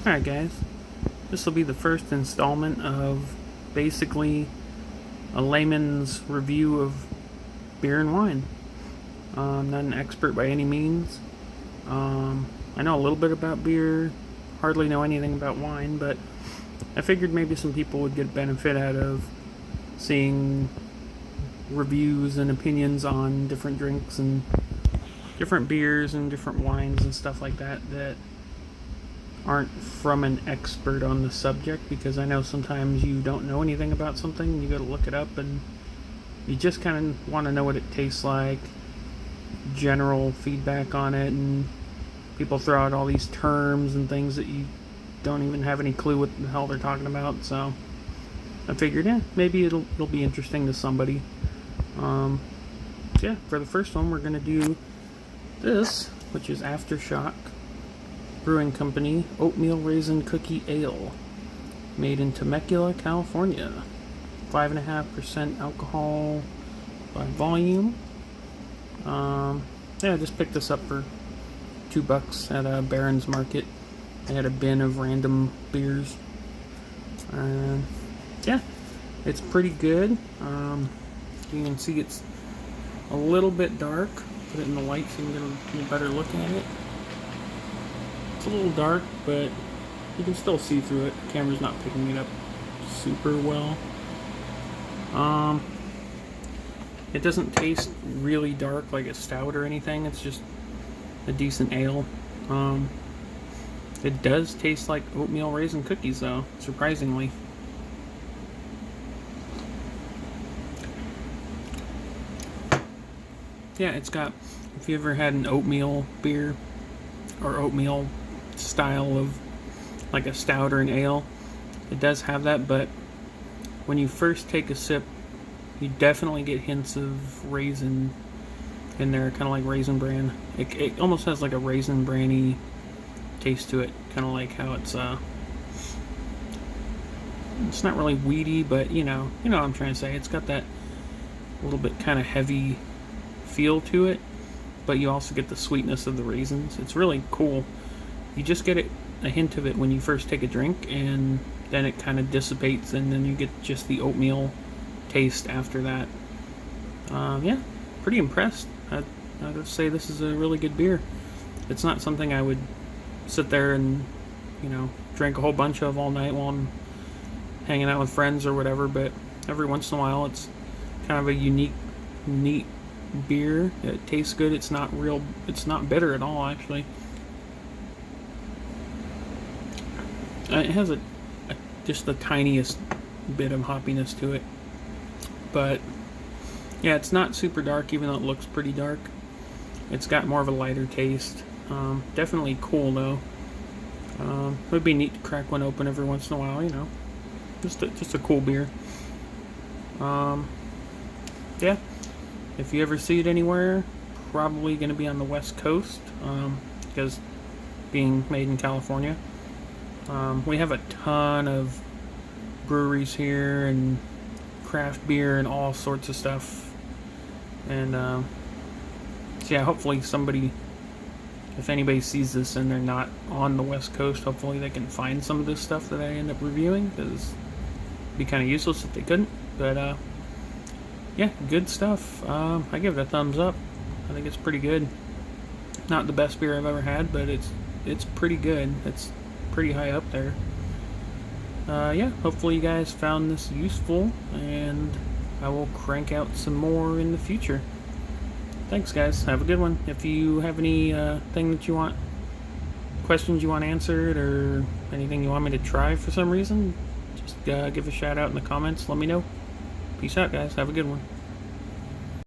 Alright guys, this will be the first installment of basically a layman's review of beer and wine. I'm not an expert by any means. I know a little bit about beer, hardly know anything about wine, but I figured maybe some people would get benefit out of seeing reviews and opinions on different drinks and different beers and different wines and stuff like that aren't from an expert on the subject, because I know sometimes you don't know anything about something and you gotta look it up and you just kind of want to know what it tastes like, general feedback on it, and people throw out all these terms and things that you don't even have any clue what the hell they're talking about. So I figured, maybe it'll be interesting to somebody. Yeah, for the first one we're gonna do this, which is Aftershock Brewing Company Oatmeal Raisin Cookie Ale, made in Temecula, California. 5.5% alcohol by volume. Yeah, I just picked this up for $2 at a Barron's Market. I had a bin of random beers. Yeah, it's pretty good. You can see it's a little bit dark. Put it in the light so you can get a better look at it. It's a little dark, but you can still see through it. The camera's not picking it up super well. It doesn't taste really dark like a stout or anything. It's just a decent ale. It does taste like oatmeal raisin cookies though, surprisingly. Yeah, it's got, if you ever had an oatmeal beer or oatmeal style of like a stout or an ale, it does have that, but when you first take a sip you definitely get hints of raisin in there, kind of like Raisin Bran. It almost has like a Raisin Bran-y taste to it, kind of like how it's not really weedy, but you know what I'm trying to say. It's got that little bit kind of heavy feel to it, but you also get the sweetness of the raisins. It's really cool. You just get a hint of it when you first take a drink, and then it kind of dissipates, and then you get just the oatmeal taste after that. Yeah, pretty impressed. I'd say this is a really good beer. It's not something I would sit there and drink a whole bunch of all night while I'm hanging out with friends or whatever, but every once in a while it's kind of a unique, neat beer. It tastes good. It's not bitter at all, actually. It has just the tiniest bit of hoppiness to it, but yeah, it's not super dark, even though it looks pretty dark. It's got more of a lighter taste. Definitely cool though. It would be neat to crack one open every once in a while, just a cool beer. Yeah, if you ever see it anywhere, probably going to be on the West Coast, because being made in California. We have a ton of breweries here and craft beer and all sorts of stuff, and so yeah, hopefully if anybody sees this and they're not on the West Coast, hopefully they can find some of this stuff that I end up reviewing, because it'd be kind of useless if they couldn't. But yeah, good stuff. I give it a thumbs up. I think it's pretty good. Not the best beer I've ever had, but it's pretty good. It's pretty high up there. Yeah, hopefully you guys found this useful, and I will crank out some more in the future. Thanks guys, have a good one. If you have any questions you want answered, or anything you want me to try for some reason, just give a shout out in the comments, let me know. Peace out guys, have a good one.